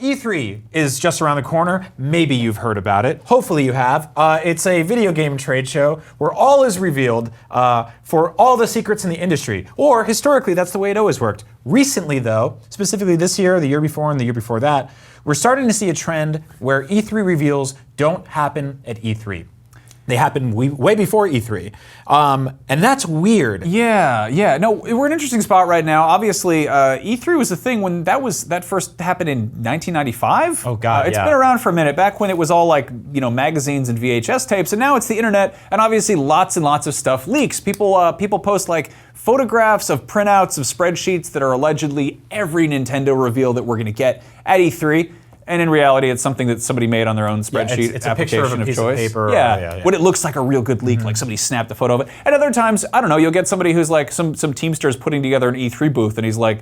E3 is just around the corner. Maybe you've heard about it. Hopefully you have. It's a video game trade show where all is revealed for all the secrets in the industry. Or historically, that's the way it always worked. Recently though, specifically this year, the year before, and the year before that, we're starting to see a trend where E3 reveals don't happen at E3. They happened way before E3. And that's weird. Yeah. No, we're in an interesting spot right now. Obviously, E3 was the thing when that first happened in 1995. Oh, God, It's been around for a minute, back when it was all like, magazines and VHS tapes, and now it's the internet, and obviously lots and lots of stuff leaks. People post like photographs of printouts of spreadsheets that are allegedly every Nintendo reveal that we're gonna get at E3. And in reality, it's something that somebody made on their own spreadsheet. It's a picture of a piece of paper. When it looks like a real good leak, like somebody snapped a photo of it. And other times, I don't know, you'll get somebody who's like, some Teamsters putting together an E3 booth, and he's like,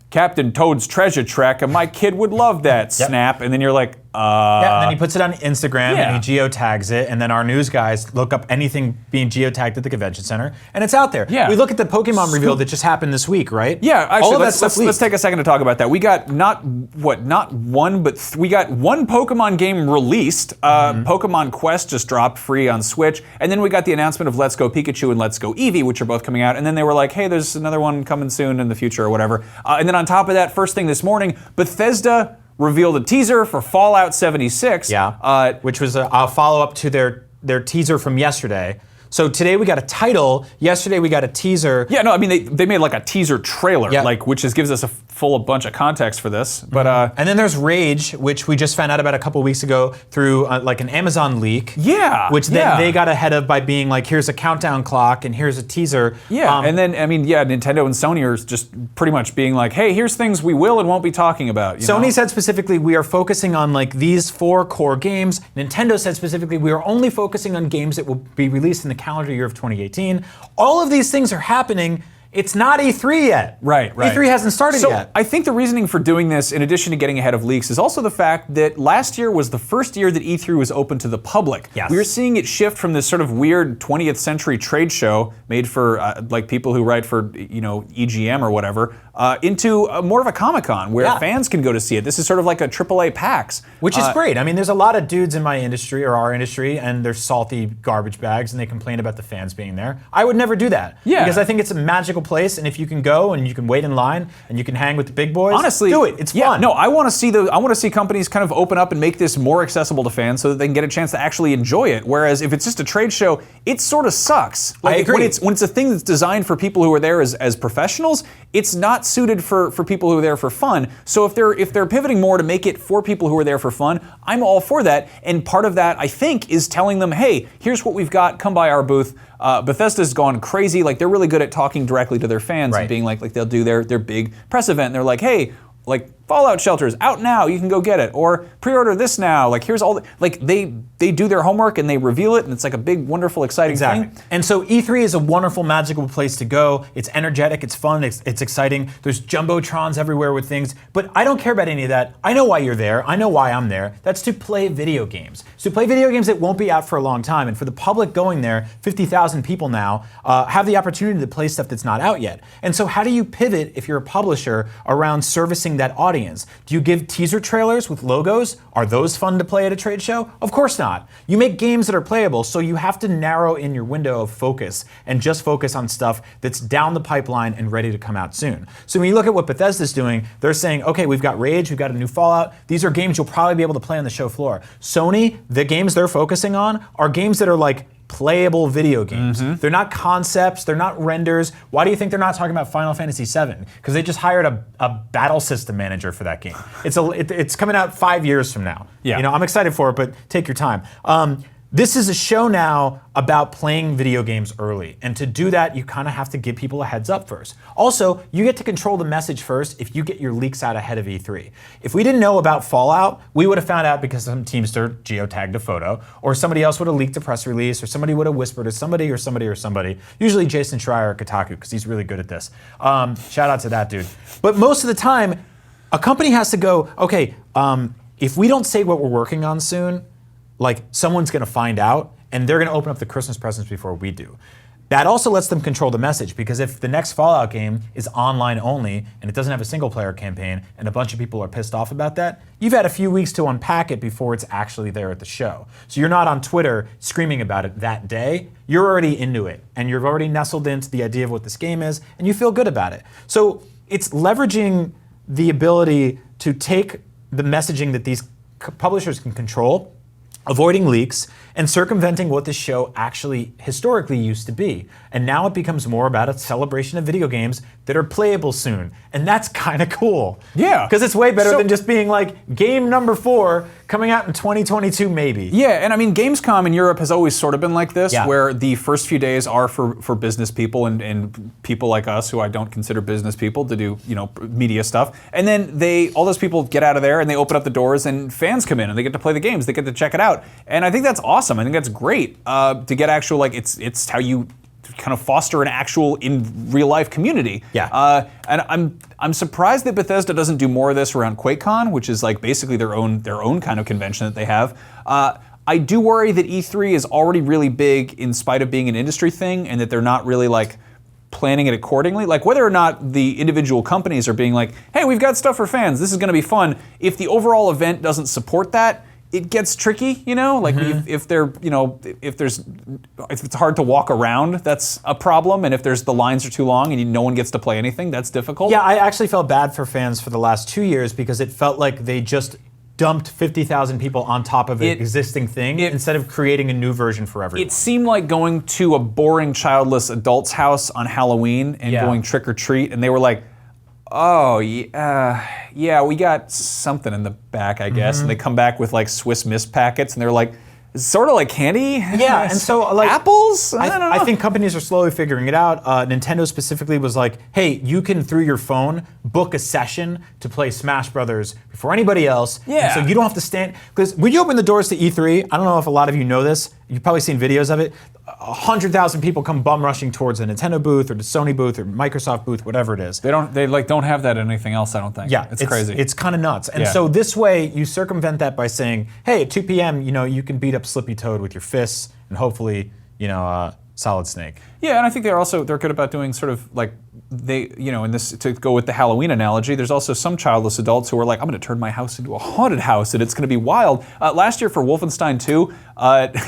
Captain Toad's treasure track, and my kid would love that, snap. And then you're like, Yeah, and then he puts it on Instagram and he geotags it, and then our news guys look up anything being geotagged at the convention center, and it's out there. Yeah. We look at the Pokemon reveal that just happened this week, right? Yeah, actually, all of that stuff let's take a second to talk about that. We got not one, but we got one Pokemon game released. Pokemon Quest just dropped free on Switch, and then we got the announcement of Let's Go Pikachu and Let's Go Eevee, which are both coming out, and then they were like, hey, there's another one coming soon in the future or whatever. And then on top of that, first thing this morning, Bethesda revealed a teaser for Fallout 76. Which was a follow-up to their teaser from yesterday. So today we got a title, yesterday we got a teaser. Yeah, no, I mean, they made like a teaser trailer, which gives us a full bunch of context for this. But and then there's Rage, which we just found out about a couple weeks ago through like an Amazon leak. Which they got ahead of by being like, here's a countdown clock and here's a teaser. And then, I mean, Nintendo and Sony are just pretty much being like, hey, here's things we will and won't be talking about. Sony said specifically, we are focusing on like these 4 core games. Nintendo said specifically, we are only focusing on games that will be released in the calendar year of 2018. All of these things are happening. It's not E3 yet. Right. E3 hasn't started yet. I think the reasoning for doing this, in addition to getting ahead of leaks, is also the fact that last year was the first year that E3 was open to the public. Yes. We were seeing it shift from this sort of weird 20th century trade show made for like people who write for EGM or whatever, into more of a Comic-Con where fans can go to see it. This is sort of like a AAA PAX. Which is great. I mean, there's a lot of dudes in my industry or our industry, and they're salty garbage bags, and they complain about the fans being there. I would never do that. Because I think it's a magical place, and if you can go and you can wait in line and you can hang with the big boys, honestly, do it. It's fun. No, I want to see companies kind of open up and make this more accessible to fans so that they can get a chance to actually enjoy it. Whereas if it's just a trade show, it sort of sucks. Like I agree. When it's a thing that's designed for people who are there as professionals, it's not suited for people who are there for fun. So if they're pivoting more to make it for people who are there for fun, I'm all for that. And part of that, I think, is telling them, hey, here's what we've got. Come by our booth. Bethesda's gone crazy. Like, they're really good at talking directly to their fans and being like they'll do their big press event, and they're like, hey, like, Fallout Shelter's out now, you can go get it. Or pre-order this now, like, here's all the, like, they do their homework and they reveal it, and it's like a big, wonderful, exciting thing. And so E3 is a wonderful, magical place to go. It's energetic, it's fun, it's exciting. There's jumbotrons everywhere with things, but I don't care about any of that. I know why you're there, I know why I'm there. That's to play video games. So play video games that won't be out for a long time, and for the public going there, 50,000 people now, have the opportunity to play stuff that's not out yet. And so how do you pivot, if you're a publisher, around servicing that audience? Do you give teaser trailers with logos? Are those fun to play at a trade show? Of course not. You make games that are playable, so you have to narrow in your window of focus and just focus on stuff that's down the pipeline and ready to come out soon. So when you look at what Bethesda's doing, they're saying, okay, we've got Rage, we've got a new Fallout. These are games you'll probably be able to play on the show floor. Sony, the games they're focusing on are games that are like playable video games. They're not concepts, they're not renders. Why do you think they're not talking about Final Fantasy VII? Because they just hired a battle system manager for that game. It's coming out 5 years from now. I'm excited for it, but take your time. This is a show now about playing video games early. And to do that, you kind of have to give people a heads up first. Also, you get to control the message first if you get your leaks out ahead of E3. If we didn't know about Fallout, we would have found out because some Teamster geotagged a photo, or somebody else would have leaked a press release, or somebody would have whispered to somebody or somebody or somebody. Usually Jason Schreier at Kotaku, because he's really good at this. Shout out to that dude. But most of the time, a company has to go, okay, if we don't say what we're working on soon, like, someone's gonna find out, and they're gonna open up the Christmas presents before we do. That also lets them control the message, because if the next Fallout game is online only and it doesn't have a single player campaign and a bunch of people are pissed off about that, you've had a few weeks to unpack it before it's actually there at the show. So you're not on Twitter screaming about it that day. You're already into it and you've already nestled into the idea of what this game is and you feel good about it. So it's leveraging the ability to take the messaging that these publishers can control, avoiding leaks, and circumventing what this show actually historically used to be. And now it becomes more about a celebration of video games that are playable soon. And that's kind of cool. Yeah. Because it's way better than just being like, game number 4 coming out in 2022 maybe. Yeah, and I mean, Gamescom in Europe has always sort of been like this, Yeah. where the first few days are for business people and people like us, who I don't consider business people, to do, you know, media stuff. And then all those people get out of there and they open up the doors and fans come in and they get to play the games, they get to check it out. And I think that's awesome. I think that's great to get actual, like, it's how you kind of foster an actual in real life community. Yeah. And I'm surprised that Bethesda doesn't do more of this around QuakeCon, which is like basically their own kind of convention that they have. I do worry that E3 is already really big in spite of being an industry thing, and that they're not really like planning it accordingly. Like whether or not the individual companies are being like, hey, we've got stuff for fans, this is going to be fun. If the overall event doesn't support that, it gets tricky, you know? Like if it's hard to walk around, that's a problem. And if the lines are too long and no one gets to play anything, that's difficult. Yeah, I actually felt bad for fans for the last 2 years because it felt like they just dumped 50,000 people on top of an existing thing instead of creating a new version for everyone. It seemed like going to a boring childless adult's house on Halloween and going trick or treat, and they were like, oh, yeah, we got something in the back, I guess. And they come back with like Swiss Miss packets, and they're like, it's sort of like candy. Yeah, and so like apples. I don't know. I think companies are slowly figuring it out. Nintendo specifically was like, "Hey, you can through your phone book a session to play Smash Brothers before anybody else." Yeah. And so you don't have to stand, because when you open the doors to E3, I don't know if a lot of you know this. You've probably seen videos of it. 100,000 people come bum rushing towards a Nintendo booth or the Sony booth or Microsoft booth, whatever it is. They don't have that in anything else, I don't think. Yeah, it's crazy. It's kind of nuts. And so this way you circumvent that by saying, hey, at 2 p.m., you can beat up Slippy Toad with your fists and hopefully, Solid Snake. Yeah, and I think they're good about doing sort of like in this, to go with the Halloween analogy, there's also some childless adults who are like, I'm going to turn my house into a haunted house and it's going to be wild. Last year for Wolfenstein 2,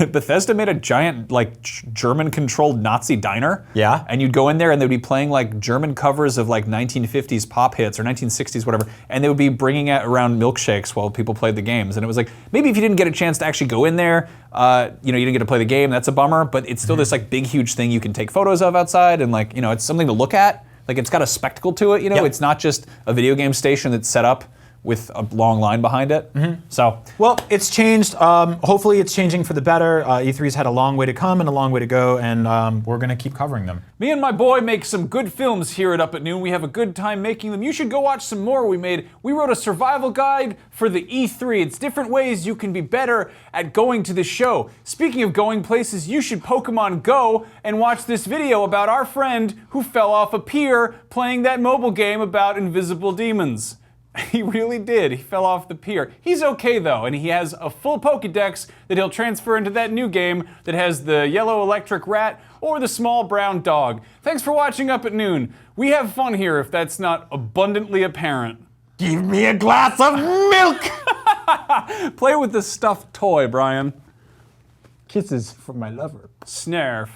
Bethesda made a giant like German-controlled Nazi diner. Yeah. And you'd go in there and they'd be playing like German covers of like 1950s pop hits or 1960s, whatever, and they would be bringing around milkshakes while people played the games. And it was like, maybe if you didn't get a chance to actually go in there, you didn't get to play the game, that's a bummer, but it's still this like big, huge thing you can take photos of outside, and like, it's something to look at. Like it's got a spectacle to it, Yep. It's not just a video game station that's set up with a long line behind it. So, well, it's changed. Hopefully it's changing for the better. E3's had a long way to come and a long way to go, and we're going to keep covering them. me and my boy make some good films here at Up at Noon. We have a good time making them. You should go watch some more we made. We wrote a survival guide for the E3. It's different ways you can be better at going to the show. Speaking of going places, you should Pokemon Go and watch this video about our friend who fell off a pier playing that mobile game about invisible demons. He really did. He fell off the pier. He's okay though, and he has a full Pokédex that he'll transfer into that new game that has the yellow electric rat or the small brown dog. Thanks for watching Up at Noon. We have fun here if that's not abundantly apparent. Give me a glass of milk! Play with the stuffed toy, Brian. Kisses from my lover. Snarf.